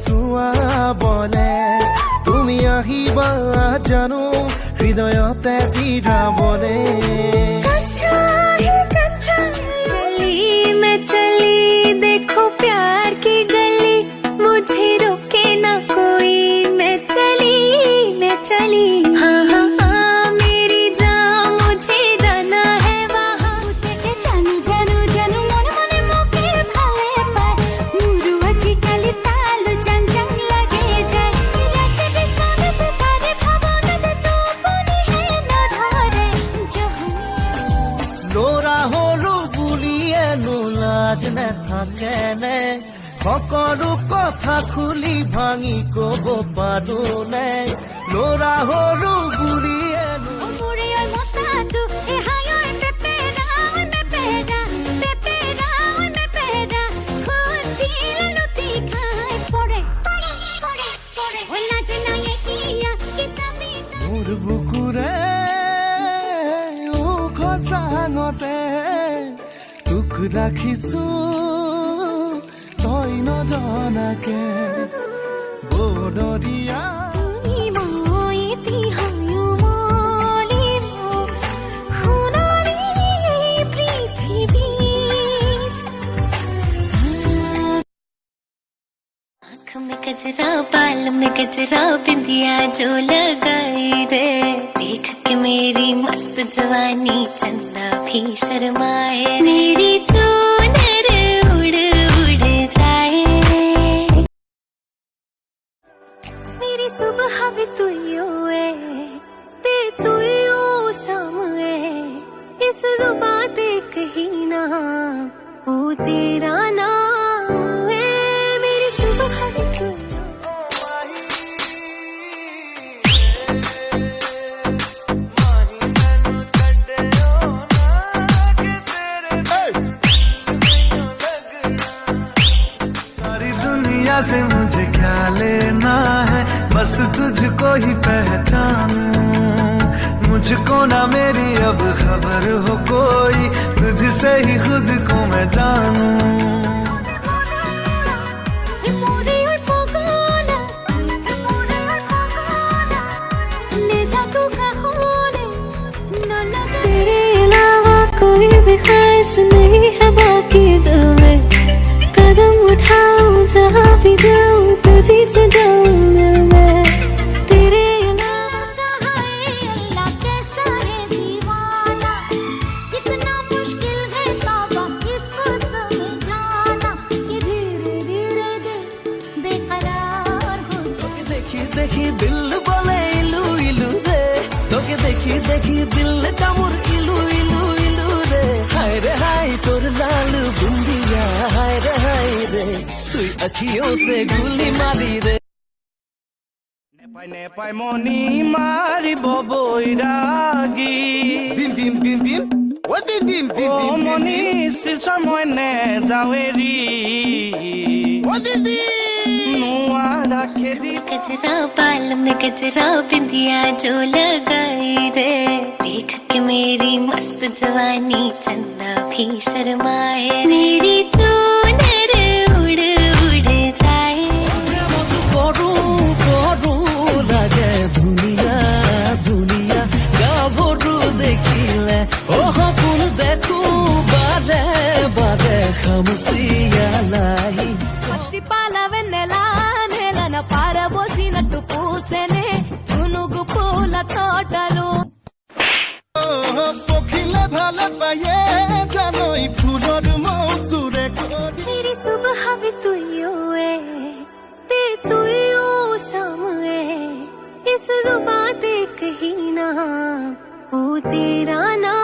চুৱা বলে তুমি আহিবা জানো হৃদয়তে জিৰাবলে चली मैं चली देखो प्यार की गली मुझे रोके ना कोई मैं चली हाँ हाँ हाँ मेरी जान मुझे जाना है वहाँ जानू जानू जानू मन मने मोके भाले पाए मुरु अच्छी कली तालु जंग जंग लगे जाए रात बिसाने ते तारे भावना ते तो पुनी है ना धरे जो ল'ৰা হলো বুলিয়ে লাজ নাথাকেনে সকলো কথা খুলি ভাঙি কব পাৰো নে ল'ৰা হলো বুলিয়ে Muriel motatu e hayo e pepera khud dil luti khai pore hola jana ye kiya kisami মোৰ বুকুৰে খচাঙতে তোক ৰাখিছো তই নজনাকে বনৰীয়া তুমি মই এটি হায়ো মলিব সোণালী এই পৃথিৱীত आँख में गजरा बाल में गजरा बिंदिया जो लगाई रे देख के मेरी मस्त जवानी चंदा भी शर्माए मेरी चूनर उड़ उड़ जाए मेरी सुबह भी तू है ते तू शाम है इस जुबां ते कहीं ना वो तेरा नाम है मेरी सुबह भी तू सारी दुनिया से मुझे क्या लेना है बस तुझको ही पहचानूं मुझको ना मेरी अब खबर हो कोई तुझसे ही खुद को मैं जानूं मोरे और पगला ले जा तू कहाँ रे न लगे तेरे अलावा कोई भी ख्वाहिश नहीं है बाकी दिल में कदम उठाऊं जहाँ भी जाऊं तुझी से जाऊं दिल में तेरे अलावा कहाँ है अल्लाह कैसा है दीवाना कितना मुश्किल है तौबा इसको समझाना ये धीरे धीरे दिल बेकरार हो गया देखी देखी दिल बोले इलू इलू रे তোকে দেখি দেখি দিল কামুর ইলু ইলু ইলু রে হায় রে হায় তোর লাল বুন্দিয়া হায় রে তুই আখিयों से গুলি মারি রে নেপাই নেপাই মনি মারিব বৈরাগী দিন দিন দিন দিন ও দিন দিন দিন দিন মনি শিলচৰ মই নে যাৱেৰি ও দিদি নুৱাৰা খেদি गजरा बाल में गजरा बिंदिया जो लगाई रे देख के मेरी मस्त जवानी चंदा भी शर्माए मेरी चूनर उड़ उड़ जाए কৰো কৰো লাগে ধুনীয়া ধুনীয়া গাভৰু দেখিলে ও সপোন দেখো বাৰে বাৰে খামুচিয়া লাই పచ్చి పాల వెన్నెల పారబోసినట్టు పూసెనే పునుగు పూల తోటలు পখিলে ভালে পায়ে জানই ফুলৰ মৌচুৰে मेरी सुबह भी तू है ते तू शाम है इस जुबां ते कहीं ना वो तेरा नाम